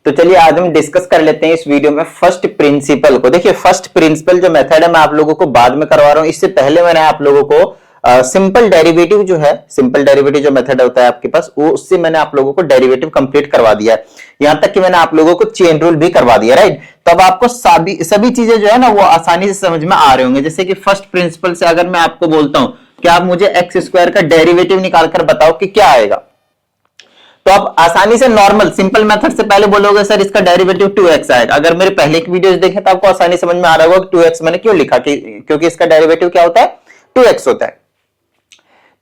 तो चलिए आज हम डिस्कस कर लेते हैं इस वीडियो में फर्स्ट प्रिंसिपल को। देखिए फर्स्ट प्रिंसिपल जो मेथड है मैं आप लोगों को बाद में करवा रहा हूं, इससे पहले मैंने आप लोगों को सिंपल डेरिवेटिव जो है, सिंपल डेरिवेटिव जो मेथड होता है आपके पास, वो उससे मैंने आप लोगों को डेरिवेटिव कंप्लीट करवा दिया है। यहां तक कि मैंने आप लोगों को चेन रूल भी करवा दिया, राइट। तो अब आपको सभी चीजें जो है ना वो आसानी से समझ में आ रहे होंगे। जैसे कि फर्स्ट प्रिंसिपल से अगर मैं आपको बोलता हूं कि आप मुझे एक्स स्क्वायर का डेरिवेटिव निकालकर बताओ कि क्या आएगा, तो आप आसानी से नॉर्मल सिंपल मेथड से पहले बोलोगे सर इसका डेरिवेटिव 2x आएगा। अगर मेरे पहले की वीडियोस देखें तो आपको आसानी समझ में आ रहा होगा कि 2x मैंने क्यों लिखा, क्योंकि इसका डेरिवेटिव क्या होता है, 2x होता है।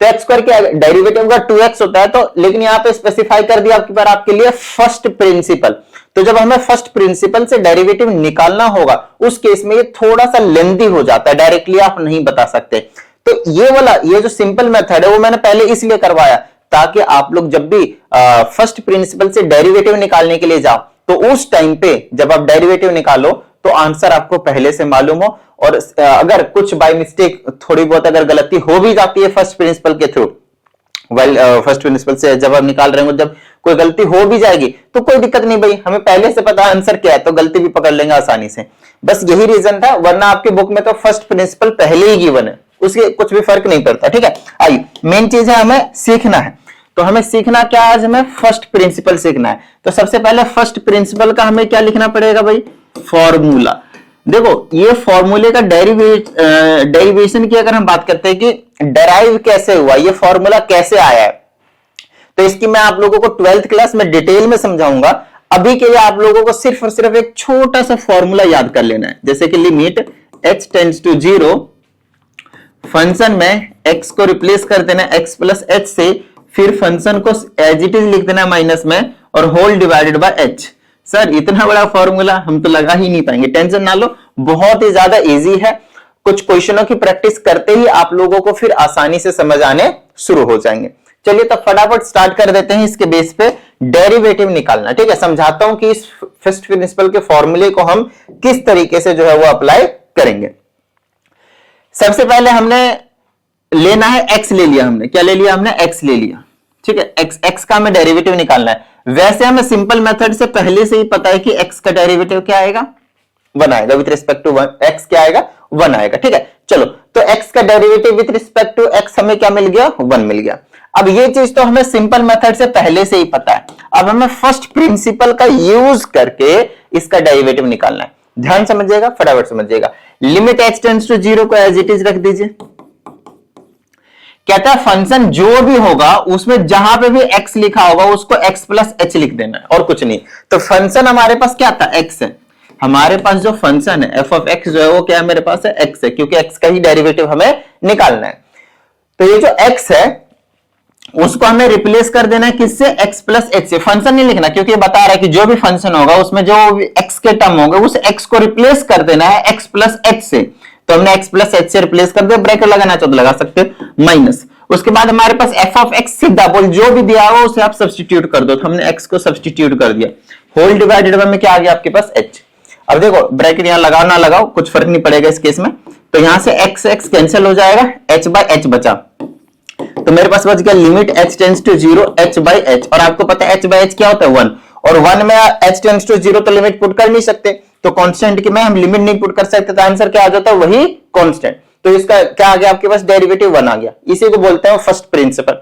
तो x स्क्वायर के डेरिवेटिव का 2x होता है, तो लेकिन यहां पे स्पेसिफाई कर दिया आपके बार आपके लिए फर्स्ट प्रिंसिपल। तो जब हमें फर्स्ट प्रिंसिपल से डेरिवेटिव निकालना होगा उस केस में ये थोड़ा सा लेंथी हो जाता है, डायरेक्टली आप नहीं बता सकते। तो ये जो सिंपल मेथड है वो मैंने पहले इसलिए करवाया ताकि आप लोग जब भी फर्स्ट प्रिंसिपल से डेरिवेटिव निकालने के लिए जाओ तो उस टाइम पे जब आप डेरिवेटिव निकालो तो आंसर आपको पहले से मालूम हो, और अगर कुछ बाय मिस्टेक थोड़ी बहुत अगर गलती हो भी जाती है फर्स्ट प्रिंसिपल के थ्रू, फर्स्ट प्रिंसिपल से जब आप निकाल रहे हो, जब कोई गलती हो भी जाएगी तो कोई दिक्कत नहीं भाई, हमें पहले से पता आंसर क्या है तो गलती भी पकड़ लेंगे आसानी से। बस यही रीजन था, वरना आपके बुक में तो फर्स्ट प्रिंसिपल पहले ही गिवन है, उसके कुछ भी फर्क नहीं पड़ता। ठीक है, आइए मेन चीज है हमें सीखना है। तो हमें सीखना क्या, आज हमें फर्स्ट प्रिंसिपल सीखना है। तो सबसे पहले फर्स्ट प्रिंसिपल का हमें क्या लिखना पड़ेगा भाई, फॉर्मूला। देखो ये फॉर्मूले का डेरिवेशन की अगर हम बात करते हैं कि डेराइव कैसे हुआ, ये फॉर्मूला कैसे आया है, तो इसकी मैं आप लोगों को 12th क्लास में डिटेल में समझाऊंगा। अभी के लिए आप लोगों को सिर्फ और सिर्फ एक छोटा सा फॉर्मूला याद कर लेना है। जैसे कि limit h tends to 0, function में x को रिप्लेस कर देना x प्लस h से, फिर फंक्शन को एज इट इज लिख देना माइनस में, और whole divided by h। Sir इतना बड़ा फॉर्मूला हम तो लगा ही नहीं पाएंगे, टेंशन ना लो, बहुत ही ज्यादा इजी है। कुछ क्वेश्चनों की प्रैक्टिस करते ही आप लोगों को फिर आसानी से समझ आने शुरू हो जाएंगे। चलिए तो फटाफट स्टार्ट कर देते हैं इसके बेस पे डेरिवेटिव निकालना। ठीक है, समझाता हूं कि इस फर्स्ट प्रिंसिपल के फॉर्मूले को हम किस तरीके से जो है वो अप्लाई करेंगे। सबसे पहले हमने लेना है x ले लिया, हमने क्या ले लिया, हमने x ले लिया। ठीक है, x का हमें डेरिवेटिव निकालना है। वैसे हमें सिंपल मेथड से पहले से ही पता है कि x का डेरिवेटिव क्या आएगा, 1 आएगा, विथ रिस्पेक्ट टू 1 x क्या आएगा, 1 आएगा। ठीक है, चलो तो x का derivative with respect to x हमें क्या मिल गया, 1 मिल गया। अब ये चीज तो हमें सिंपल मेथड से पहले से ही पता है, अब हमें फर्स्ट प्रिंसिपल का यूज करके इसका डेरिवेटिव निकालना है। ध्यान समझिएगा, फटाफट समझिएगा। लिमिट h टेंड्स टू 0 को एज इट इज रख दीजिए। कहता है फंक्शन जो भी होगा उसमें जहां पे भी x लिखा होगा उसको x प्लस h लिख देना है, और कुछ नहीं। तो फंक्शन हमारे पास क्या था, x है। हमारे पास जो फंक्शन है f ऑफ x जो है वो क्या है, मेरे पास है x है, क्योंकि x का ही डेरिवेटिव हमें निकालना है। तो ये जो x है उसको हमें रिप्लेस कर देना है किससे, x प्लस h से। फंक्शन नहीं लिखना क्योंकि ये बता रहा है कि जो भी फंक्शन होगा उसमें जो x के टर्म होंगे उस x को रिप्लेस कर देना है x प्लस h से। तो हमने x प्लस h से रिप्लेस कर दिया, ब्रैकेट लगाना चाहो तो लगा सकते हो, माइनस। उसके बाद हमारे पास f ऑफ x सीधा बोल जो भी दिया हो उसे आप सब्स्टिट्यूट कर दो। तो हमने x को सब्स्टिट्यूट कर दिया, होल डिवाइडेड बाय में क्या आ गया आपके पास h। अब देखो ब्रैकेट यहां लगाओ ना लगाओ कुछ फर्क नहीं पड़ेगा इस केस में। तो यहां से x कैंसिल हो जाएगा, h बाय h बचा। तो मेरे पास बच गया limit h tends to 0 h by h, और आपको पता है h बाय h क्या होता है, 1, और 1 में h टेंड्स टू 0 तो लिमिट पुट कर नहीं सकते, तो कांस्टेंट की में हम लिमिट नहीं पुट कर सकते, तो आंसर क्या आ जाता है, वही कांस्टेंट। तो इसका क्या आ गया आपके पास, डेरिवेटिव 1 आ गया। इसी को बोलते हैं फर्स्ट प्रिंसिपल।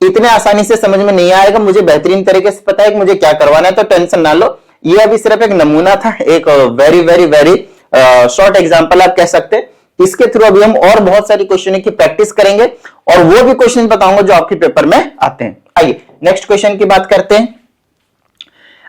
इतने आसानी से समझ में नहीं आएगा, मुझे बेहतरीन तरीके से पता है कि मुझे क्या करवाना है, तो टेंशन ना लो। ये अभी सिर्फ एक नमूना था, एक very very very short example आप कह सकते हैं। इसके थ्रू अभी हम और बहुत सारी क्वेश्चन की प्रैक्टिस करेंगे, और वो भी क्वेश्चन बताऊंगा जो आपके पेपर में आते हैं। आइए नेक्स्ट क्वेश्चन की बात करते हैं।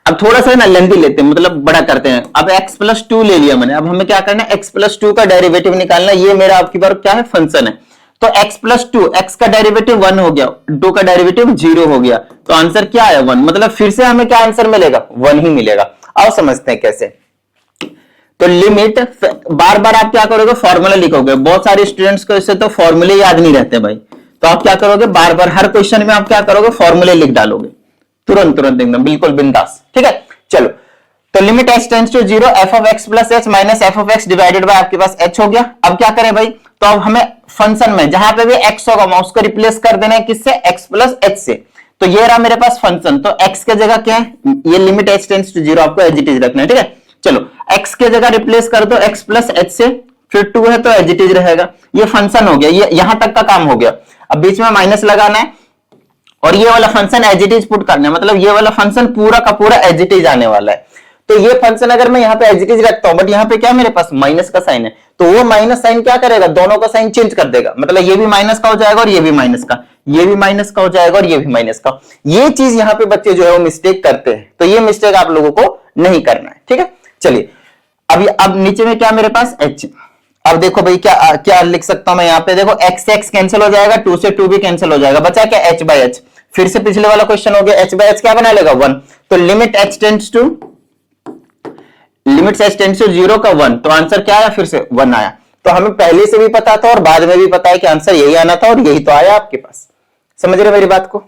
अब थोड़ा सा ना लेंथी लेते हैं, मतलब बड़ा करते हैं। अब x प्लस 2 ले लिया मैंने, अब हमें क्या करना है, x प्लस 2 का डेरिवेटिव निकालना। ये मेरा आपकी बार क्या है, फंक्शन है। तो x प्लस 2, x का डेरिवेटिव 1 हो गया, 2 का डेरिवेटिव 0 हो गया, तो आंसर क्या है, 1। मतलब फिर से हमें क्या आंसर मिलेगा, 1 ही मिलेगा। आओ समझते हैं कैसे। तो लिमिट, बार बार आप क्या करोगे, फॉर्मूला लिखोगे। बहुत सारे स्टूडेंट्स को इससे तो फॉर्मूले याद नहीं रहते भाई, तो आप क्या करोगे, बार बार हर क्वेश्चन में आप क्या करोगे, फॉर्मूले लिख डालोगे, तुरंत एकदम बिल्कुल बिंदास। ठीक है, चलो तो limit h tends to 0 f of x plus h minus f of x divided by आपके पास h हो गया। अब क्या करें भाई, तो अब हमें फंक्शन में जहां पे भी x होगा उसको रिप्लेस कर देना है किससे, x प्लस h से। तो ये रहा मेरे पास फंक्शन, तो x के जगह क्या है, ये लिमिट h टेंड्स टू 0 आपको एज इट इज रखना है, ठीक है। चलो x के जगह रिप्लेस कर दो x प्लस h से, फिर 2 है तो एज इट इज रहेगा। ये फंक्शन हो गया, ये यहां तक का काम हो गया। अब बीच में माइनस लगाना है और ये वाला function as it is put करना है, मतलब ये वाला फंक्शन पूरा का पूरा एज इट इज आने वाला है। तो ये फंक्शन अगर मैं यहाँ पे एज इट इज रखता हूं, बट यहाँ पे क्या मेरे पास माइनस का साइन है, तो वो माइनस साइन क्या करेगा, दोनों का साइन चेंज कर देगा, मतलब ये भी माइनस का हो जाएगा और ये भी माइनस का, ये भी माइनस का हो जाएगा और ये भी माइनस का। ये चीज यहाँ पे बच्चे जो है वो मिस्टेक करते हैं, तो ये मिस्टेक आप लोगों को नहीं करना है, ठीक है। चलिए अब नीचे में क्या मेरे पास h, अब देखो भाई क्या क्या लिख सकता हूं मैं यहाँ पे, देखो x से x कैंसिल हो जाएगा, 2 से 2 भी कैंसिल हो जाएगा, बचा क्या h बाय h। फिर से पिछले वाला क्वेश्चन हो गया, h बाय h क्या बना लेगा 1, तो लिमिट h टेंड्स टू 0 का 1, तो आंसर क्या आया, फिर से 1 आया। तो हमें पहले से भी पता था और बाद में भी पता है कि आंसर यही आना था और यही तो आया आपके पास। समझ रहे मेरी बात को,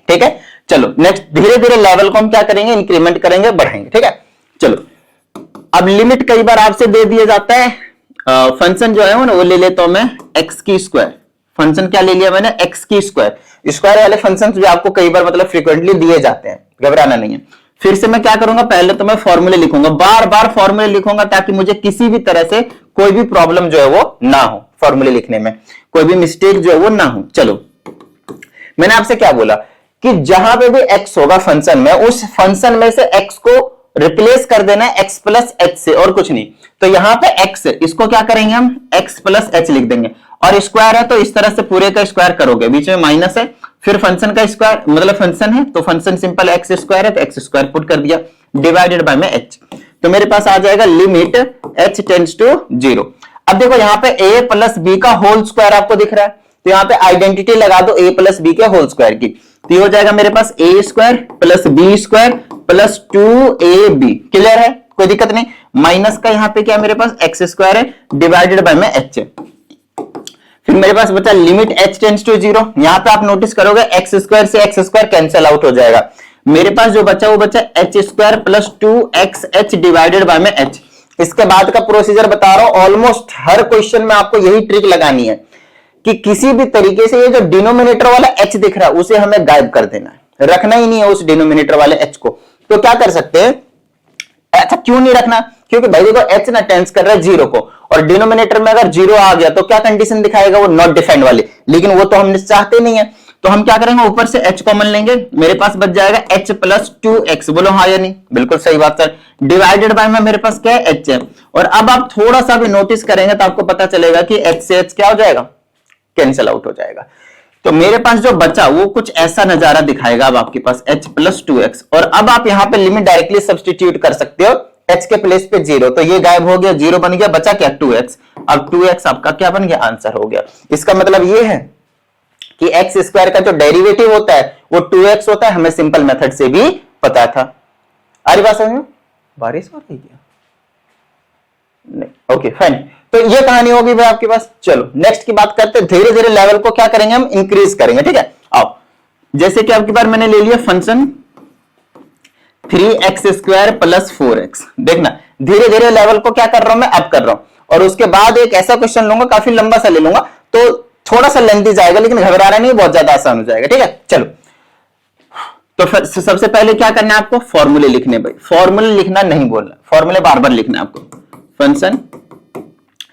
ठीक है। चलो नेक्स्ट, धीरे धीरे लेवल को हम क्या करेंगे, इंक्रीमेंट करेंगे, बढ़ाएंगे, ठीक है। चलो अब लिमिट कई बार आपसे दे दिया जाता है, फंक्शन जो है वो ले लेता हूं मैं x की स्क्वायर, फंक्शन क्या ले लिया मैंने, x की स्क्वायर। स्क्वायर वाले फंक्शन जो आपको कई बार मतलब फ्रीक्वेंटली दिए जाते हैं, घबराना नहीं है। फिर से मैं क्या करूंगा, पहले तो मैं फॉर्मूले लिखूंगा, बार बार फॉर्मूले लिखूंगा ताकि मुझे किसी भी तरह से कोई भी प्रॉब्लम जो है वो ना हो, फॉर्मूले लिखने में कोई भी मिस्टेक जो है वो ना हो। चलो मैंने आपसे क्या बोला कि जहां पे भी x होगा फंक्शन में, उस फंक्शन में से x को रिप्लेस कर देना है x प्लस h से, और कुछ नहीं। तो यहां पे x है, इसको क्या करेंगे हम x प्लस h लिख देंगे, और स्क्वायर है तो इस तरह से पूरे का स्क्वायर करोगे, बीच में माइनस है, फिर फंक्शन का स्क्वायर, मतलब फंक्शन है तो फंक्शन सिंपल एक्स स्क्वायर है तो एक्स स्क्वायर पुट कर दिया, डिवाइडेड बाय में h, तो मेरे पास आ जाएगा लिमिट h टेंड्स टू 0। अब देखो यहाँ पे a प्लस बी का होल स्क्वायर आपको दिख रहा है, तो यहाँ पे आइडेंटिटी लगा दो a प्लस बी के होल स्क्वायर की, तो ये हो जाएगा मेरे पास a square plus B square plus 2ab, clear है, कोई दिक्कत नहीं। माइनस का यहाँ पे क्या मेरे पास एक्स स्क्वायर है डिवाइडेड बाय में h, फिर मेरे पास बचा लिमिट h टेंड्स टू 0। यहां पे आप नोटिस करोगे एक्स स्क्वायर से एक्स स्क्वायर कैंसिल आउट हो जाएगा, मेरे पास जो बचा वो बचा h square plus 2xh divided by में h। इसके बाद का प्रोसीजर बता रहा हूं, ऑलमोस्ट हर क्वेश्चन में आपको यही ट्रिक लगानी है कि किसी भी तरीके से ये जो डिनोमिनेटर वाला h दिख रहा है उसे हमें गायब कर देना है, रखना ही नहीं है उस डिनोमिनेटर वाले h को। तो क्या कर सकते हैं, अच्छा क्यों नहीं रखना, क्योंकि भाई देखो h ना टेंस कर रहा है 0 को, और डिनोमिनेटर में अगर 0 आ गया तो क्या कंडीशन दिखाएगा, वो नॉट डिफाइंड वाली, लेकिन वो तो हम चाहते नहीं है। तो हम क्या करेंगे, ऊपर से h कॉमन लेंगे, मेरे पास बच जाएगा h प्लस 2x, बोलो हाँ या नहीं, बिल्कुल सही बात सर, डिवाइडेड बाय में मेरे पास क्या है h है। और अब आप थोड़ा सा भी नोटिस करेंगे तो आपको पता चलेगा कि h से h क्या हो जाएगा, कैंसिल आउट हो जाएगा। तो मेरे पास जो बचा वो कुछ ऐसा नजारा दिखाएगा, अब आपके पास h प्लस 2x, और अब आप यहाँ पे लिमिट डायरेक्टली सब्सटीट्यूट कर सकते हो, h के प्लेस पे 0, तो ये गायब हो गया, 0 बन गया, बचा क्या 2x, अब 2x आपका क्या बन गया, आंसर हो गया। इसका मतलब ये है कि x स्क्वायर का जो डेरिवेटिव होता है वो 2x होता है, हमें सिंपल मेथड से भी पता था। आ रही बात समझ में, बारिश हो रही है, ओके फाइन, तो ये कहानी होगी भाई आपके पास। चलो नेक्स्ट की बात करते हैं, धीरे धीरे लेवल को क्या करेंगे हम, इंक्रीज करेंगे, ठीक है। आओ, जैसे कि आपकी बार मैंने ले लिया function 3x square plus 4x, देखना धीरे धीरे लेवल को क्या कर रहा हूं मैं, अप कर रहा हूं, और उसके बाद एक ऐसा क्वेश्चन लूंगा, काफी लंबा सा ले लूंगा, तो थोड़ा सा लेंथी जाएगा, लेकिन घबराना नहीं, बहुत ज्यादा आसान हो जाएगा, ठीक है। चलो तो फिर सबसे पहले क्या करना है आपको, फॉर्मूले लिखने, भाई फॉर्मूले लिखना नहीं बोलना, फॉर्मूले बार बार लिखना है आपको, function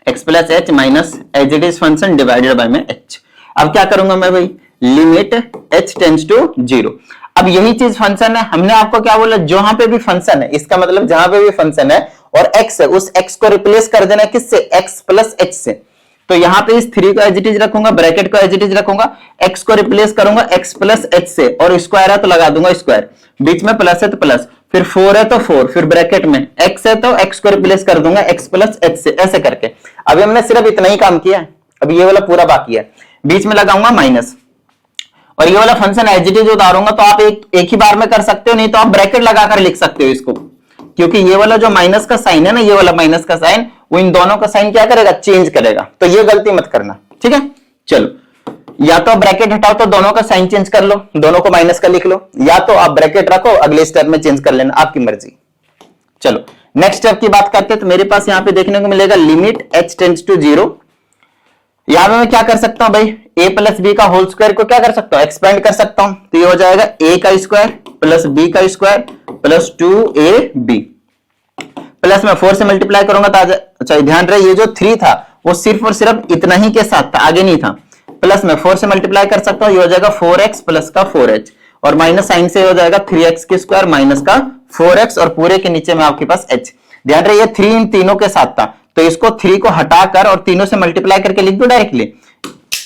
x plus h minus as it is function divided by में h। अब क्या करूंगा मैं भाई, लिमिट h टेंड्स टू 0। अब यही चीज फंक्शन है, हमने आपको क्या बोला, जहां पे भी फंक्शन है, इसका मतलब जहां पे भी फंक्शन है और x है, उस x को रिप्लेस कर देना किससे, x प्लस h से। तो यहां पे इस 3 को एज इट इज रखूंगा, ब्रैकेट को एज इट इज रखूंगा, x को रिप्लेस करूंगा x प्लस h से, और स्क्वायर है तो लगा दूंगा स्क्वायर, बीच में प्लस है तो प्लस, फिर 4 है तो 4, फिर ब्रैकेट में x है तो x को रिप्लेस कर दूंगा x प्लस h से, ऐसे करके। अभी हमने सिर्फ इतना ही काम किया है, अब ये वाला पूरा बाकी है, बीच में लगाऊंगा माइनस, और ये वाला फंक्शन एज इट इज उतारूंगा, तो आप एक ही बार में कर सकते हो, नहीं तो आप ब्रैकेट लगाकर लिख सकते हो इसको, क्योंकि ये वाला जो माइनस का साइन है ना, ये वाला माइनस का साइन, वो इन दोनों का साइन क्या करेगा, चेंज करेगा, तो ये गलती मत करना, ठीक है। चलो या तो ब्रैकेट हटाओ तो दोनों का साइन चेंज कर लो, दोनों को माइनस का लिख लो, या तो आप ब्रैकेट रखो, अगले स्टेप में चेंज कर लेना, आपकी मर्जी। चलो नेक्स्ट स्टेप की बात करते हैं, तो मेरे पास यहां पे देखने को मिलेगा लिमिट h टेंड्स टू 0, यहां पे मैं क्या कर सकता हूं भाई, a प्लस बी का होल स्क्वायर को क्या कर सकता हूं, एक्सपेंड कर सकता हूं। तो ये हो जाएगा a का स्क्वायर प्लस b का स्क्वायर प्लस 2ab प्लस में 4 से मल्टीप्लाई करूंगा तो अच्छा ध्यान रहे ये जो 3 था वो सिर्फ और सिर्फ इतना ही के साथ था, आगे नहीं था। प्लस में 4 से मल्टीप्लाई कर सकता हूं, ये हो जाएगा 4x प्लस का 4h और माइनस साइन से हो जाएगा 3x के स्क्वायर माइनस का 4x और पूरे के नीचे में आपके पास h। ध्यान रहे ये 3 इन तीनों के साथ था तो इसको 3 को हटाकर और तीनों से मल्टीप्लाई करके लिख दो डायरेक्टली।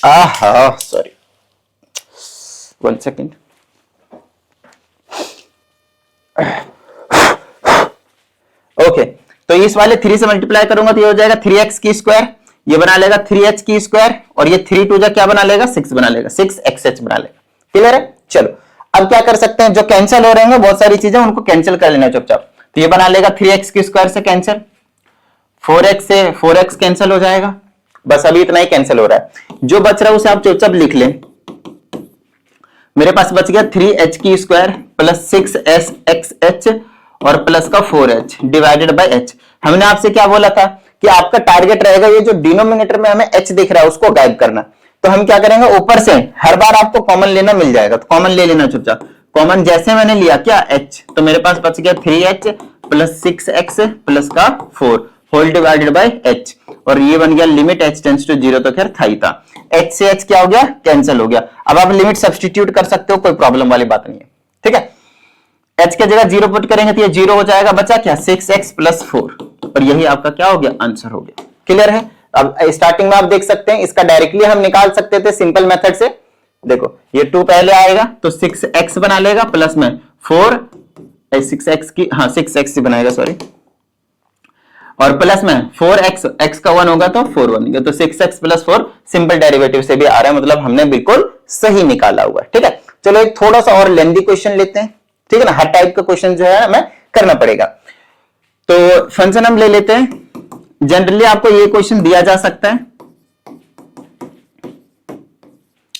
आहा सॉरी 1 सेकेंड। ओके तो इस वाले 3 से मल्टीप्लाई करूंगा तो ये हो जाएगा 3x की स्क्वायर, ये बना लेगा 3h की स्क्वायर और ये 3 2 जा क्या बना लेगा 6 बना लेगा, 6xh बना लेगा। क्लियर है। चलो अब क्या कर सकते हैं, जो कैंसिल हो रहे हैं बहुत सारी चीजें उनको कैंसिल कर लेना चुपचाप। तो ये बना लेगा 3x की स्क्वायर से कैंसिल, 4x से 4x कैंसिल हो जाएगा, बस अभी इतना ही कैंसिल हो रहा है। जो बच रहा है उसे आप चुपचाप लिख लें। मेरे पास बच गया 3h की स्क्वायर प्लस 6xh और प्लस का 4h डिवाइडेड बाय h। हमने आपसे क्या बोला था कि आपका टारगेट रहेगा ये जो डिनोमिनेटर में हमें h दिख रहा है उसको गायब करना। तो हम क्या करेंगे, ऊपर से हर बार आपको कॉमन लेना मिल जाएगा तो कॉमन ले लेना चुपचाप। कॉमन जैसे मैंने लिया क्या h, तो मेरे पास बच गया 3h प्लस 6x प्लस का 4 होल डिवाइडेड बाय h और ये बन गया लिमिट h टेंड्स टू 0, तो खैर था ही था। h से h क्या हो गया, कैंसिल हो गया। अब आप लिमिट सब्स्टिट्यूट कर सकते हो, कोई प्रॉब्लम वाली बात नहीं है। ठीक है, h के जगह 0 पुट करेंगे तो ये 0 हो जाएगा, बचा क्या 6x प्लस 4 और यही आपका क्या हो गया, आंसर हो गया। क्लियर है। अब स्टार्टिंग में आप देख सकते हैं इसका डायरेक्टली हम निकाल सकते थे सिंपल मेथड से। देखो ये 2 पहले आएगा तो 6x बना लेगा प्लस में 4 6x की 6x बनाएगा सॉरी, और प्लस में 4x x का 1 होगा तो 4 बनेगा, तो 6x प्लस 4 सिंपल डेरिवेटिव से भी आ रहा है, मतलब हमने बिल्कुल सही निकाला हुआ है। ठीक है, चलो एक थोड़ा सा और लेंथी क्वेश्चन लेते हैं। ठीक है ना, हर टाइप का क्वेश्चन जो है हमें करना पड़ेगा। तो फंक्शन हम ले लेते हैं। जनरली आपको ये क्वेश्चन दिया जा सकता है,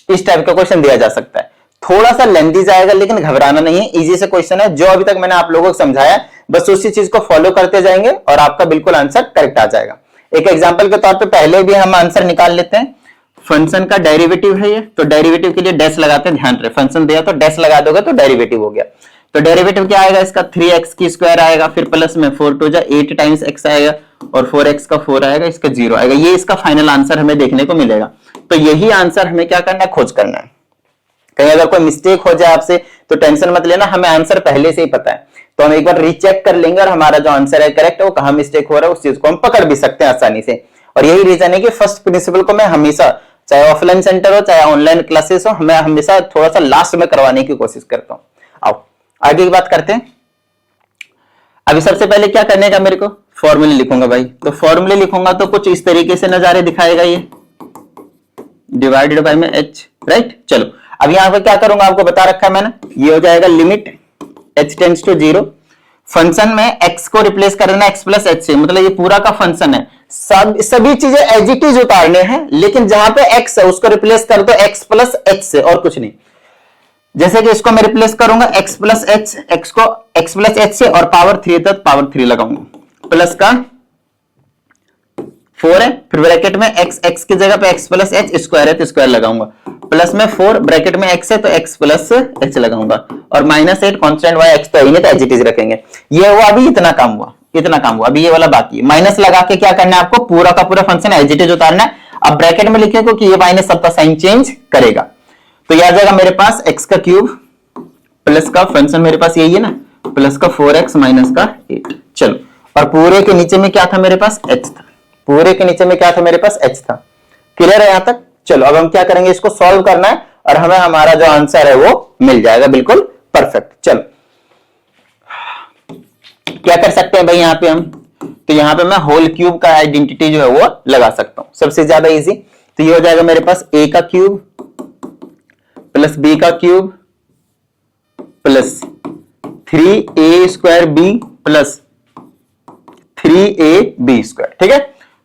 इस टाइप का क्वेश्चन दिया जा सकता है, थोड़ा सा लेंथी जाएगा लेकिन घबराना नहीं है, इजी से क्वेश्चन है। जो अभी तक मैंने आप लोगों को समझाया बस उसी चीज को फॉलो करते जाएंगे और आपका बिल्कुल आंसर करेक्ट आ जाएगा। एक एग्जांपल के तौर पे पहले भी हम आंसर निकाल लेते हैं। फंक्शन का डेरिवेटिव है ये, तो डेरिवेटिव के लिए डैश लगाते हैं, ध्यान रहे फंक्शन दिया तो डैश लगा दोगे तो डेरिवेटिव हो गया। तो डेरिवेटिव क्या आएगा इसका, 3x की स्क्वायर आएगा, फिर प्लस में 4 2 जा 8 टाइम्स x आएगा और 4x का 4 आएगा, इसका 0 आएगा। ये इसका फाइनल आंसर हमें देखने को मिलेगा। तो यही आंसर हमें क्या करना है, खोज करना है। कहीं अगर कोई मिस्टेक हो जाए आपसे तो टेंशन मत लेना, हमें आंसर पहले से ही पता है, तो हम एक बार रीचेक कर लेंगे और हमारा जो आंसर है करेक्ट है वो कहां मिस्टेक हो रहा है उस चीज को हम पकड़ भी सकते हैं आसानी से। और यही रीजन है कि फर्स्ट प्रिंसिपल को मैं हमेशा, चाहे ऑफलाइन सेंटर हो चाहे ऑनलाइन क्लासेस हो, मैं हमेशा थोड़ा सा लास्ट में करवाने की कोशिश करता हूं। आओ आगे की बात करते हैं। अभी सबसे पहले क्या करने का, मेरे को फॉर्मूले लिखूंगा भाई। तो फॉर्मूले लिखूंगा तो कुछ इस तरीके से नजारे दिखाएगा, ये डिवाइडेड बाय में h, राइट। चलो अब यहां पर क्या करूंगा, आपको बता रखा है मैंने, ये हो जाएगा limit h tends to 0। Function में x को रिप्लेस करना x प्लस h से, मतलब ये पूरा का फंक्शन है, सभी चीजें एज इट इज उतारने हैं, लेकिन जहां पे x है उसको रिप्लेस कर दो x प्लस h से और कुछ नहीं। जैसे कि इसको मैं रिप्लेस करूंगा x प्लस h, x को x प्लस h से और पावर 3 तक पावर 3 लगाऊंगा, प्लस का 4 है, फिर ब्रैकेट में x की जगह पे x प्लस h स्क्वायर है तो स्क्वायर लगाऊंगा, प्लस में 4 ब्रैकेट में x है तो x प्लस h लगाऊंगा, और माइनस 8 कॉन्स्टेंट y x तो ही नहीं तो एज इट इज रखेंगे। ये हुआ, अभी इतना काम हुआ, इतना काम हुआ, अभी ये वाला बाकी है। माइनस लगा के क्या करना है आपको, पूरा का पूरा फंक्शन एज इट इज उतारना है। अब ब्रैकेट में लिखे कि ये माइनस सबका साइन चेंज करेगा, तो ये आ जाएगा मेरे पास x का क्यूब प्लस का फंक्शन मेरे पास यही है ना, प्लस का 4x माइनस का 8। चलो, और पूरे के नीचे में क्या था मेरे पास, h था, पूरे के नीचे में क्या था मेरे पास, h था। क्लियर है यहां तक। चलो अब हम क्या करेंगे, इसको सॉल्व करना है और हमें हमारा जो आंसर है वो मिल जाएगा बिल्कुल परफेक्ट। चलो क्या कर सकते हैं भाई यहां पे हम, तो यहां पे मैं होल क्यूब का आइडेंटिटी जो है वो लगा सकता हूं, सबसे ज्यादा इजी। तो ये हो जाएगा मेरे पास a का क्यूब प्लस b का cube plus 3a square b plus 3ab square, ठीक है।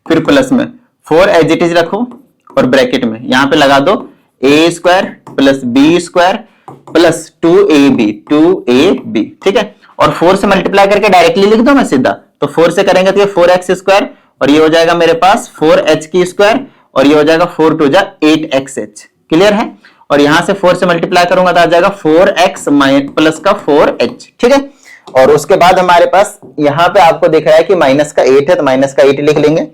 फिर प्लस में 4 एज इट इज रखो और ब्रैकेट में यहां पे लगा दो a square plus b square plus 2ab, ठीक है। और 4 से मल्टीप्लाई करके डायरेक्टली लिख दो मैं सीधा, तो 4 से करेंगे तो ये 4x स्क्वायर और ये हो जाएगा मेरे पास 4h की स्क्वायर और ये हो जाएगा 4 टू जा 8xh, क्लियर है। और यहां से 4 से मल्टीप्लाई करूंगा तो आ जाएगा 4x प्लस का 4h, ठीक है। और उसके बाद हमारे पास यहां पे आपको दिख रहा है कि माइनस का 8 है, तो माइनस का 8 लिख लेंगे।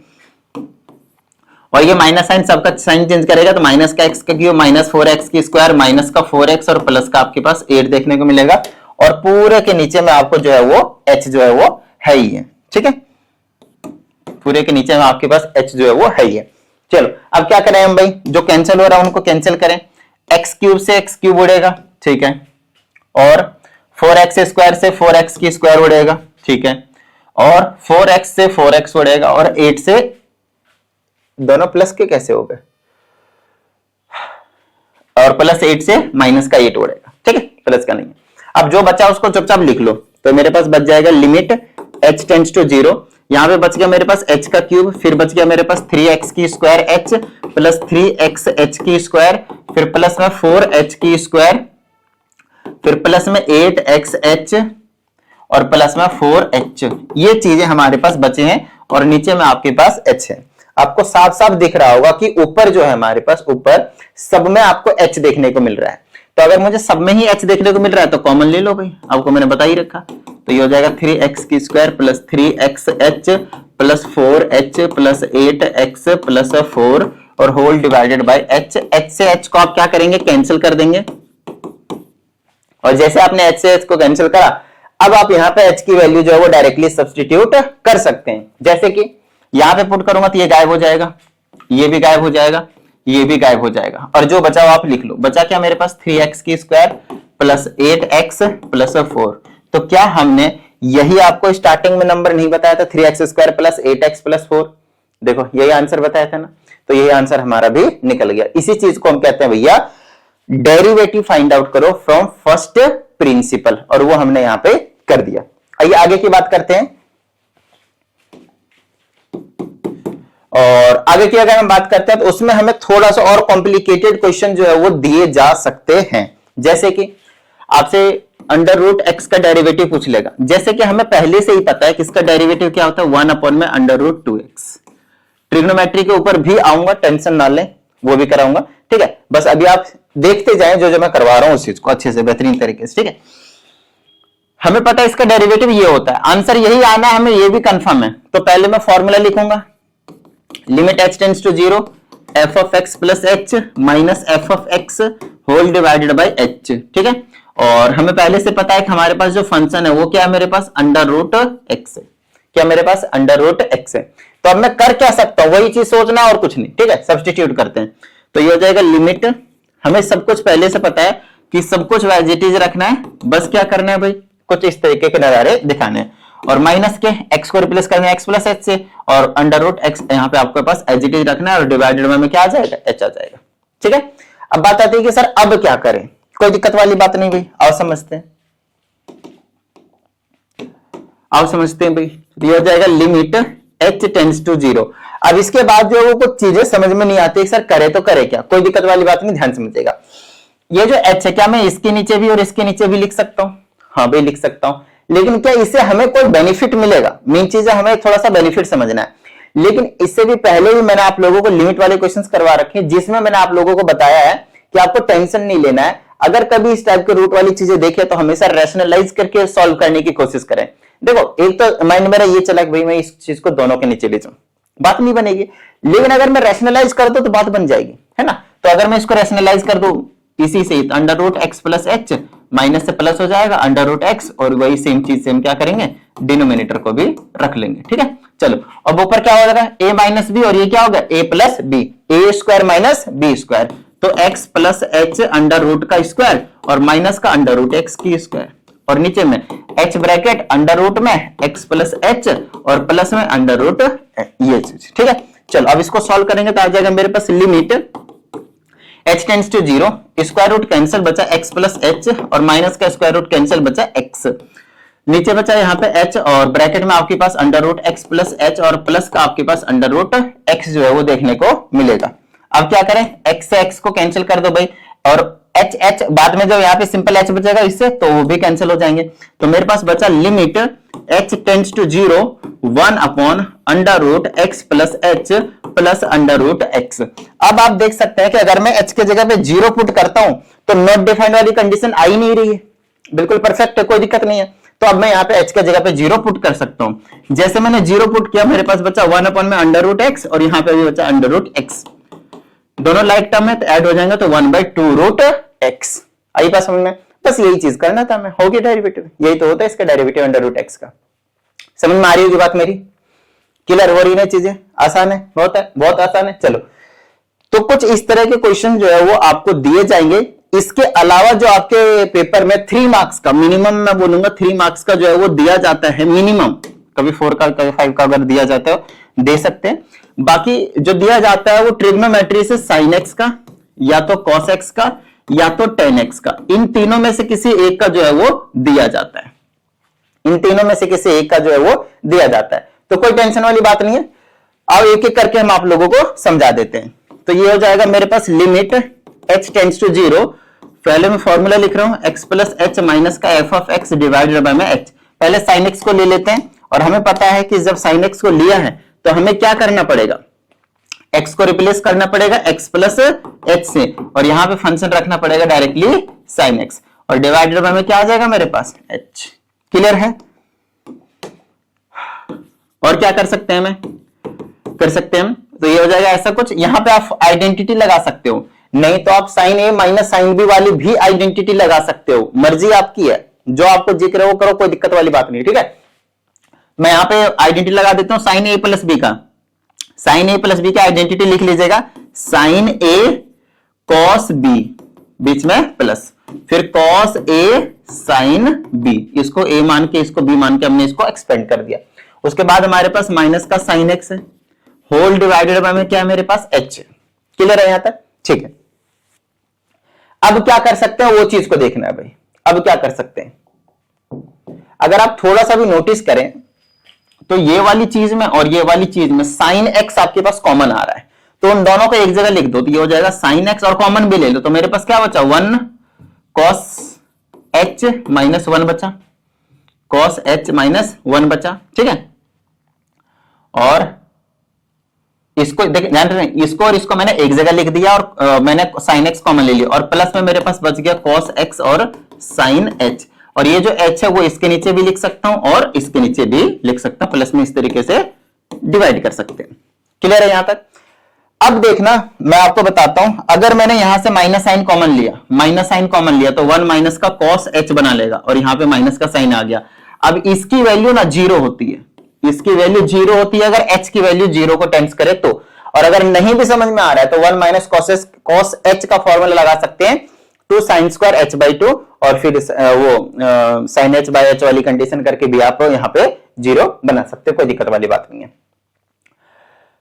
और ये माइनस साइन सबका साइन चेंज करेगा, तो माइनस का x का क्यूब माइनस 4x की स्क्वायर माइनस का 4x और प्लस का आपके पास 8 देखने को मिलेगा। और पूरे के नीचे में आपको जो है वो h जो है वो है ही है, ठीक है। पूरे के नीचे में आपके पास h जो है वो है ही है। चलो अब क्या करें हम भाई, जो कैंसिल हो रहा है उनको कैंसिल करें। x क्यूब से x क्यूब उड़ेगा, ठीक है। और 4x स्क्वायर से 4x की स्क्वायर उड़ेगा, ठीक है। और 4x से 4x उड़ेगा और 8 से दोनों प्लस के कैसे हो गए, और प्लस 8 से माइनस का 8 उड़ेगा, ठीक है, प्लस का नहीं है। अब जो बचा उसको चुपचाप लिख लो, तो मेरे पास बच जाएगा लिमिट h टेंड्स टू 0। यहां पे बच गया मेरे पास h का क्यूब, फिर बच गया मेरे पास 3x की square h plus 3x h की स्क्वायर, फिर प्लस में 4h की स्क्वायर, फिर प्लस में 8x h और प्लस में 4h। ये चीजें हमारे पास बचे हैं और नीचे में आपके पास h है। आपको साफ साफ दिख रहा होगा कि ऊपर जो है हमारे पास, ऊपर सब में आपको h देखने को मिल रहा है। तो अगर मुझे सब में ही h देखने को मिल रहा है तो कॉमन ले लो भाई, आपको मैंने बता ही रखा। तो ये हो जाएगा 3x की square plus 3xh plus 4h plus 8x plus 4 और whole divided by h। h से h को आप क्या करेंगे, कैंसिल कर देंगे। और जैसे आपने h से h को कैंसिल करा, अब आप यहाँ पे h की वैल्यू जो है वो डायरेक्टली सब्स्टिट्यूट कर सकते हैं। जैसे कि यहां पे पुट करूंगा तो ये गायब हो जाएगा, ये भी गायब हो जाएगा, ये भी गायब हो जाएगा, और जो बचा वो आप लिख लो। बचा क्या मेरे पास 3x की स्क्वायर प्लस 8x प्लस 4। तो क्या हमने यही आपको स्टार्टिंग में नंबर नहीं बताया था, 3x square plus 8x plus 4? देखो यही आंसर बताया था ना, तो यही आंसर हमारा भी निकल गया। इसी चीज को हम कहते हैं भैया डेरिवेटिव फाइंड आउट करो फ्रॉम फर्स्ट प्रिंसिपल, और वो हमने यहां पे कर दिया। आइए आगे की बात करते हैं। और आगे की अगर हम बात करते हैं तो उसमें हमें थोड़ा सा और कॉम्प्लिकेटेड क्वेश्चन जो है वो दिए जा सकते हैं। जैसे कि आपसे अंडर रूट एक्स का डेरिवेटिव पूछ लेगा, जैसे कि हमें पहले से ही पता है कि इसका डेरिवेटिव क्या होता है, 1 अपॉन में अंडर रूट 2x। ट्रिग्नोमेट्री के ऊपर भी आऊंगा, टेंशन ना लें, वो भी कराऊंगा, ठीक है। बस अभी आप देखते जाएं जो जो मैं करवा रहा हूं उस चीज को अच्छे से बेहतरीन तरीके से, ठीक है। हमें पता है इसका डेरिवेटिव ये होता है, आंसर यही आना हमें ये भी कंफर्म है। तो पहले मैं फॉर्मूला लिखूंगा, limit h tends to 0 f of x plus h minus f of x whole divided by h, ठीक है। और हमें पहले से पता है कि हमारे पास जो फंक्शन है वो क्या है, मेरे पास अंडर रूट x है। क्या मेरे पास अंडर रूट x है। तो अब मैं कर क्या सकता हूं, वही चीज सोचना और कुछ नहीं, ठीक है। सब्स्टिट्यूट करते हैं तो ये हो जाएगा लिमिट, हमें सब कुछ पहले से पता है कि सब कुछ एज इट इज रखना है, बस क्या करना है भाई, कुछ इस तरीके के नजारे दिखाने हैं। और माइनस के x को रिप्लेस करना है x प्लस h से, और अंडर रूट x यहाँ पे आपके पास एज इट इज रखना है, और डिवाइडेड में क्या आ जाएगा, h आ जाएगा, ठीक है। अब बात आती है कि सर अब क्या करें, कोई दिक्कत वाली बात नहीं भाई, आओ समझते हैं, आओ समझते हैं भाई। ये हो जाएगा लिमिट h टेंड्स टू 0। अब इसके बाद जो है वो कुछ चीजें समझ में नहीं आती, सर करे तो करे क्या, कोई दिक्कत वाली बात नहीं, ध्यान समझिएगा। ये जो h है, क्या मैं इसके नीचे भी और इसके नीचे भी लिख सकता हूं? हाँ भाई लिख सकता हूं, लेकिन क्या इससे हमें कोई बेनिफिट मिलेगा? मेन चीज है हमें थोड़ा सा बेनिफिट समझना है। लेकिन इससे भी पहले भी मैंने आप लोगों को लिमिट वाले क्वेश्चंस करवा रखे हैं, जिसमें मैंने आप लोगों को बताया है कि आपको टेंशन नहीं लेना है। अगर कभी इस टाइप के रूट वाली चीजें देखे तो हमेशा रैशनलाइज करके सॉल्व करने की कोशिश करें। देखो एक तो माइंड मेरा ये चला कि भाई मैं इस चीज को दोनों के नीचे भेजूं, बात नहीं बनेगी। लेकिन अगर मैं रैशनलाइज कर दूं तो बात बन जाएगी, है ना। तो अगर मैं इसको रैशनलाइज कर दूं इसी से, under root X plus H minus से प्लस हो जाएगा अंडर रूट एक्स, और वही सेम चीज से हम क्या करेंगे, डिनोमिनेटर को भी रख लेंगे, ठीक है। चलो अब ऊपर क्या हो जाएगा, a माइनस बी, और ये क्या होगा a plus B, A square minus B square. तो x plus H under root का स्क्वायर और माइनस का अंडर रूट एक्स की स्क्वायर, और नीचे में h ब्रैकेट अंडर रूट में x प्लस एच और प्लस में अंडर रूट ये चीज, ठीक है। चलो अब इसको सॉल्व करेंगे तो आ जाएगा मेरे पास limit h tends to 0, square root cancel, बचा x प्लस एच और माइनस का स्क्वायर रूट कैंसिल, बचा x। नीचे बचा यहाँ पे h और ब्रैकेट में आपके पास under root x plus H और प्लस का आपके पास अंडर रूट x जो है वो देखने को मिलेगा। अब क्या करें, x से x को कैंसिल कर दो भाई, और एच एच बाद में जो यहाँ पे सिंपल एच बचेगा इससे, तो वो भी कैंसिल हो जाएंगे। तो मेरे पास बचा limit H tends to 0 1 upon under root X plus H plus under root X. अब आप देख सकते हैं कि अगर मैं एच के जगह पे 0 पुट करता हूं तो नॉट डिफाइंड वाली कंडीशन आ ही नहीं रही है, बिल्कुल परफेक्ट है, कोई दिक्कत नहीं है। तो अब मैं यहाँ पे h के जगह पे 0 पुट कर सकता हूं। जैसे मैंने 0 पुट किया, मेरे पास बचा 1 अपॉन में अंडर रूट एक्स और यहाँ पे भी बचा अंडर रूट एक्स। दोनों लाइक टर्म है तो ऐड हो जाएंगे, तो 1/2 रूट एक्स। आई बात समझ में? बस यही चीज करना था मैं, हो गया डेरिवेटिव। यही तो होता है इसका डेरिवेटिव अंडर रूट एक्स का। समझ में आ रही होगी बात मेरी? क्लियर हो रही है चीजें? आसान है, बहुत आसान है। चलो, तो कुछ इस तरह के क्वेश्चन जो है वो आपको दिए जाएंगे। इसके अलावा जो आपके पेपर में 3 मार्क्स का मिनिमम, मैं बोलूंगा 3 मार्क्स का जो है वो दिया जाता है मिनिमम। कभी 4 का कभी 5 का अगर दिया जाता है दे सकते हैं। बाकी जो दिया जाता है वो ट्रिग्नोमेट्री से साइन एक्स का या तो कॉस एक्स का या तो टेन एक्स का, इन तीनों में से किसी एक का जो है वो दिया जाता है। इन तीनों में से किसी एक का जो है वो दिया जाता है, तो कोई टेंशन वाली बात नहीं है। आओ एक एक करके हम आप लोगों को समझा देते हैं। तो ये हो जाएगा मेरे पास लिमिट h टेंड्स टू 0, पहले मैं फॉर्मूला लिख रहा हूं x प्लस एच माइनस का f of x divided by में h। पहले sin x को ले लेते हैं, और हमें पता है कि जब sin x को लिया है तो हमें क्या करना पड़ेगा, x को रिप्लेस करना पड़ेगा x प्लस एच से, और यहां पे फंक्शन रखना पड़ेगा डायरेक्टली sin x, और डिवाइडेड बाय में क्या आ जाएगा मेरे पास h। क्लियर है? और क्या कर सकते हैं, कर सकते हैं तो ये हो जाएगा ऐसा कुछ। यहां पे आप आइडेंटिटी लगा सकते हो, नहीं तो आप साइन ए माइनस साइन बी वाली भी आइडेंटिटी लगा सकते हो, मर्जी आपकी है, जो आपको जिक्र है वो करो, कोई दिक्कत वाली बात नहीं। ठीक है, मैं यहां पे आइडेंटिटी लगा देता हूं साइन ए प्लस बी का। साइन ए प्लस बी का आइडेंटिटी लिख लीजिएगा, साइन ए कॉस बी बीच में प्लस, फिर कॉस ए साइन बी, इसको ए मान के इसको बी मान के हमने इसको एक्सपेंड कर दिया। उसके बाद हमारे पास माइनस का साइन एक्स है, होल डिवाइडेड बाय में क्या है मेरे पास एच। क्लियर है यहां तक? ठीक है, अब क्या कर सकते हैं वो चीज को देखना है भाई। अब क्या कर सकते हैं, अगर आप थोड़ा सा भी नोटिस करें तो ये वाली चीज में और ये वाली चीज में साइन एक्स आपके पास कॉमन आ रहा है, तो उन दोनों को एक जगह लिख दो, तो ये हो जाएगा साइन एक्स, और कॉमन भी ले लो, तो मेरे पास क्या बचा 1 कॉस एच माइनस 1 बचा, कॉस एच माइनस 1 बचा। ठीक है, और इसको ध्यान रखें, इसको और इसको मैंने एक जगह लिख दिया, और मैंने साइन एक्स कॉमन ले लिया, और प्लस में मेरे पास बच गया कॉस एक्स और साइन एच, और ये जो एच है वो इसके नीचे भी लिख सकता हूं और इसके नीचे भी लिख सकता हूं, प्लस में इस तरीके से डिवाइड कर सकते हैं। क्लियर है यहां तक? अब देखना, मैं आपको बताता हूं, अगर मैंने यहां से माइनस साइन कॉमन लिया, माइनस साइन कॉमन लिया तो 1 माइनस का कॉस एच बना लेगा, और यहां पे माइनस का साइन आ गया। अब इसकी वैल्यू ना 0 होती है, इसकी वैल्यू 0 होती है अगर h की वैल्यू 0 को टेंड्स करे तो, और अगर नहीं भी समझ में आ रहा है तो 1 माइनस कॉस एच का फॉर्मूला लगा सकते हैं 2 साइन स्क्वायर एच बाई 2, और फिर वो साइन एच बाई एच वाली कंडीशन करके भी आप यहाँ पे 0 बना सकते हो, कोई दिक्कत वाली बात नहीं है।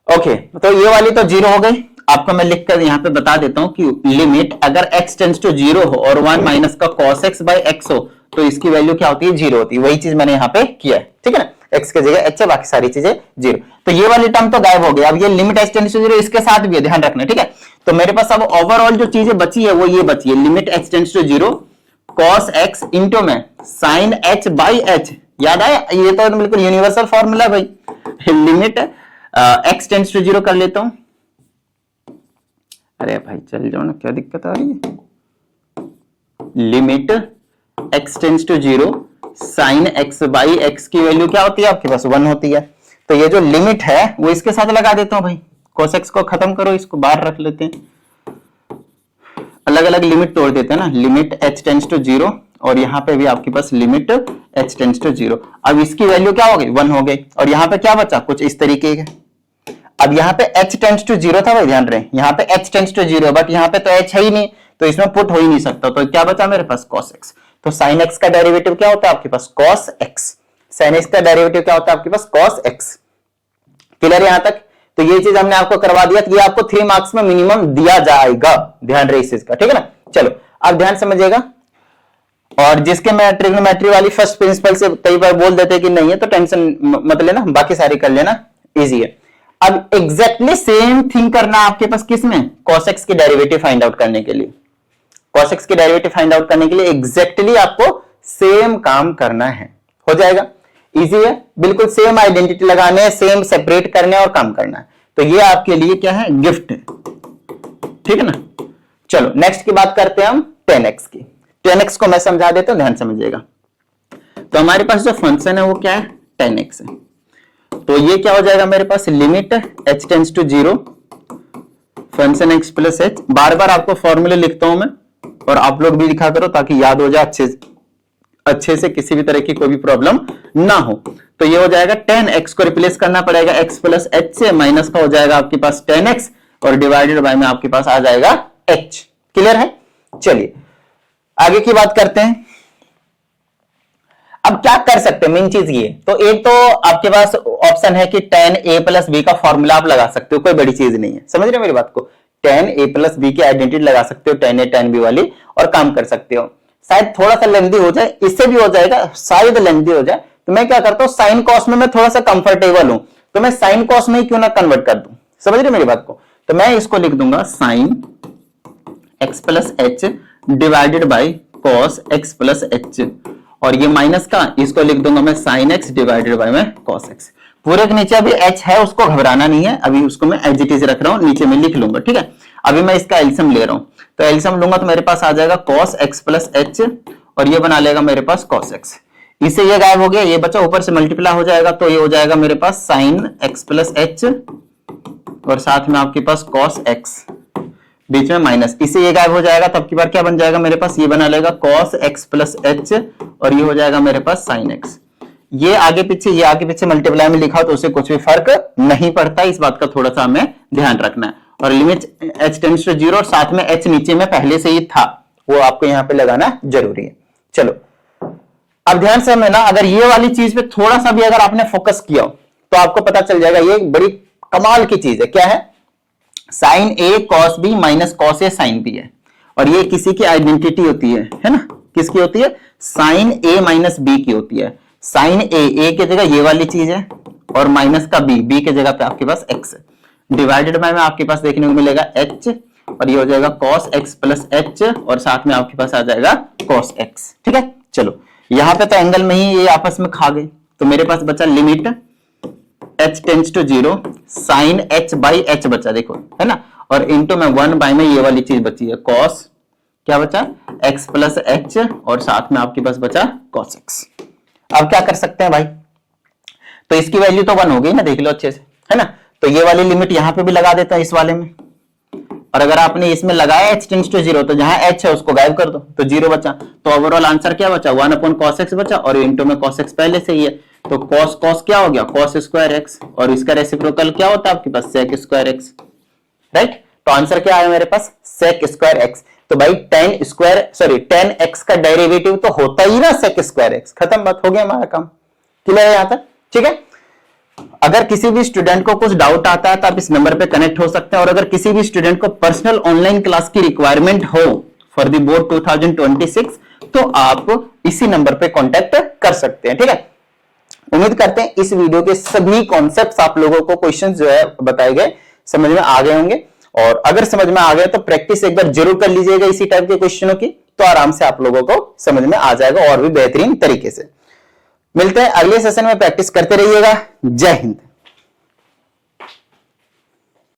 ओके, तो ये वाली तो 0 हो गई। आपको मैं लिखकर यहाँ पे बता देता हूं कि लिमिट अगर x टेंड्स टू 0 हो और 1 माइनस का cos x बाई x हो तो इसकी वैल्यू क्या होती है, 0 होती है। वही चीज मैंने यहाँ पे किया है, ठीक है ना, x के जगह h है, बाकी सारी चीजें 0। तो ये वाली टर्म तो गायब हो गया। अब ये लिमिट x टेंड्स टू 0 इसके साथ भी है, ध्यान रखना, ठीक है। तो मेरे पास अब ओवरऑल जो चीजें बची है वो ये बची है, limit x tends to 0 cos x into में sin h बाई h। याद आया, ये तो बिल्कुल यूनिवर्सल फॉर्मूला भाई। लिमिट x टेंड्स टू 0 कर लेता हूं। अरे भाई चल जाओ ना, क्या दिक्कत आ रही है। Limit x tends to 0 sine x by x की वैल्यू क्या होती है आपके पास, 1 होती है। तो ये जो लिमिट है वो इसके साथ लगा देता हूं भाई। cos x को खत्म करो, इसको बाहर रख लेते हैं, अलग अलग लिमिट तोड़ देते हैं ना। लिमिट h टेंड्स टू 0 और यहाँ पे भी आपके पास लिमिट h टेंड्स टू 0। अब इसकी वैल्यू क्या हो गई, 1 हो गई, और यहाँ पे क्या बचा, कुछ इस तरीके का। अब यहाँ पे h टेंड्स टू 0 था भाई, ध्यान रहे, यहाँ पे h टेंड्स टू 0, बट यहाँ पे तो h है ही नहीं, तो इसमें पुट हो ही नहीं सकता। तो क्या बचा मेरे पास, cos x। तो sin x का डेरिवेटिव क्या होता है आपके पास, cos x। sin x का डेरिवेटिव क्या होता है आपके पास, cos x। क्लियर यहां तक? तो ये चीज हमने आपको करवा दिया, तो ये आपको 3 मार्क्स में मिनिमम दिया जाएगा, ध्यान रहे इस चीज का, ठीक है ना। चलो अब ध्यान समझिएगा, और जिसके मैं ट्रिग्नोमेट्री वाली फर्स्ट प्रिंसिपल से कई बार बोल देते कि नहीं है तो टेंशन मत लेना, बाकी सारी कर लेना, इजी है। अब एग्जैक्टली सेम थिंग करना आपके पास किस में, cos x की डेरिवेटिव फाइंड आउट करने के लिए। cos x की डेरिवेटिव फाइंड आउट करने के लिए एग्जैक्टली आपको सेम काम करना है, हो जाएगा। इजी है, बिल्कुल सेम आइडेंटिटी लगाने हैं, सेम सेपरेट करने और काम करना है। तो ये आपके लिए क्या है, गिफ्ट है, ठीक है ना। चलो नेक्स्ट की बात करते हैं हम 10x की। 10x को मैं समझा देता हूं, ध्यान समझिएगा। तो हमारे पास जो फंक्शन है वो क्या है, 10x है। तो ये क्या हो जाएगा मेरे पास, limit h tends to 0 function x plus h। बार बार आपको फॉर्मूले लिखता हूं मैं, और आप लोग भी लिखा करो ताकि याद हो जाए अच्छे से, किसी भी तरह की कोई भी प्रॉब्लम ना हो। तो ये हो जाएगा 10x को रिप्लेस करना पड़ेगा x प्लस h से, माइनस का हो जाएगा आपके पास 10x और डिवाइडेड बाय में आपके पास आ जाएगा h। क्लियर है। चलिए आगे की बात करते हैं। अब क्या कर सकते हैं, मेन चीज ये, तो एक तो आपके पास ऑप्शन है कि tan a प्लस b का फॉर्मूला आप लगा सकते हो, कोई बड़ी चीज नहीं है, समझ रहे हो मेरी बात को। tan a प्लस b की आइडेंटिटी लगा सकते हो, tan a tan b वाली, और काम कर सकते हो। शायद थोड़ा सा लेंथी हो जाए, इससे भी हो जाएगा, शायद लेंथी हो जाए, तो मैं क्या करता हूं, साइन कॉस में मैं थोड़ा सा कंफर्टेबल हूं, तो मैं साइन कॉस में ही क्यों ना कन्वर्ट कर दूं, समझ रहे मेरी बात को। तो मैं इसको लिख दूंगा sine x plus H divided by cos x plus H, और ये माइनस का इसको लिख दूंगा मैं साइन x डिवाइडेड बाई में कॉस x। पूरे के नीचे अभी h है, उसको घबराना नहीं है, अभी उसको मैं एज इट इज रख रहा हूं, नीचे में लिख लूंगा, ठीक है। अभी मैं इसका एल्सियम ले रहा हूं, तो एल्सियम लूंगा तो मेरे पास आ जाएगा cos x प्लस एच, और ये बना लेगा मेरे पास cos x। इससे ये गायब हो गया, ये बचा, ऊपर से मल्टीप्लाई हो जाएगा, तो ये हो जाएगा मेरे पास साइन x प्लस एच और साथ में आपके पास cos x, बीच में माइनस, इससे ये गायब हो जाएगा, तो अब की बार क्या बन जाएगा मेरे पास, ये बना लेगा cos x प्लस एच, और ये हो जाएगा मेरे पास sin x। ये आगे पीछे मल्टीप्लाई में लिखा हो तो उससे कुछ भी फर्क नहीं पड़ता, इस बात का थोड़ा सा हमें ध्यान रखना है। और लिमिट h टेंड्स टू 0 और साथ में h नीचे में पहले से ही था, वो आपको यहां पे लगाना जरूरी है। चलो अब ध्यान से हमें ना, अगर ये वाली चीज पे थोड़ा सा भी अगर आपने फोकस किया तो आपको पता चल जाएगा, ये बड़ी कमाल की चीज है। क्या है, sign A cos B minus cos A sine B है, और ये किसी की आइडेंटिटी होती है ना, किसकी होती है, साइन ए माइनस बी की होती है। साइन ए की जगह ये वाली चीज है, और माइनस का बी के जगह पे आपके पास एक्स है, डिवाइडेड बाय में आपके पास देखने को मिलेगा एच, और ये हो जाएगा cos x प्लस एच, और साथ में आपके पास आ जाएगा cos x, ठीक है। चलो यहां पे तो एंगल में ही ये आपस में खा गए, तो मेरे पास बचा limit h tends to 0 sine h by h बचा, देखो है ना, और इंटू में 1 बाय में ये वाली चीज बची है cos, क्या बचा, x प्लस एच, और साथ में आपके पास बचा cos x। अब क्या कर सकते हैं भाई, तो इसकी वैल्यू तो 1 हो गई ना, देख लो अच्छे से, है ना। तो ये वाली लिमिट यहां पे भी लगा देता है इस वाले में, और अगर आपने इसमें लगाया h टेंड्स टू 0 तो जहां h है उसको गायब कर दो, तो 0 बचा। तो ओवरऑल आंसर क्या बचा, 1 अपॉन cos x बचा, और इंटू में cos x पहले से ही है, तो cos क्या हो गया, cos स्क्वायर x, और इसका रेसिप्रोकल क्या होता है आपके पास, sec स्क्वायर x, राइट। तो आंसर क्या आया मेरे पास, sec स्क्वायर x। तो भाई tan x का डेरिवेटिव तो होता ही ना sec स्क्वायर x, खत्म बात, हो गया हमारा काम। क्लियर है यहां तक, ठीक है। अगर किसी भी स्टूडेंट को कुछ डाउट आता है तो आप इस नंबर पे कनेक्ट हो सकते हैं, और अगर किसी भी स्टूडेंट को पर्सनल ऑनलाइन क्लास की रिक्वायरमेंट हो फॉर द बोर्ड 2026 तो आप इसी नंबर पे कांटेक्ट कर सकते हैं, ठीक है। उम्मीद करते हैं इस वीडियो के सभी कॉन्सेप्ट्स आप लोगों को, क्वेश्चन जो है बताए गए, समझ में आ गए होंगे, और अगर समझ में आ गए तो प्रैक्टिस एक बार जरूर कर लीजिएगा इसी टाइप के क्वेश्चनों की, तो आराम से आप लोगों को समझ में आ जाएगा और भी बेहतरीन तरीके से। मिलते हैं अगले सेशन में, प्रैक्टिस करते रहिएगा। जय हिंद।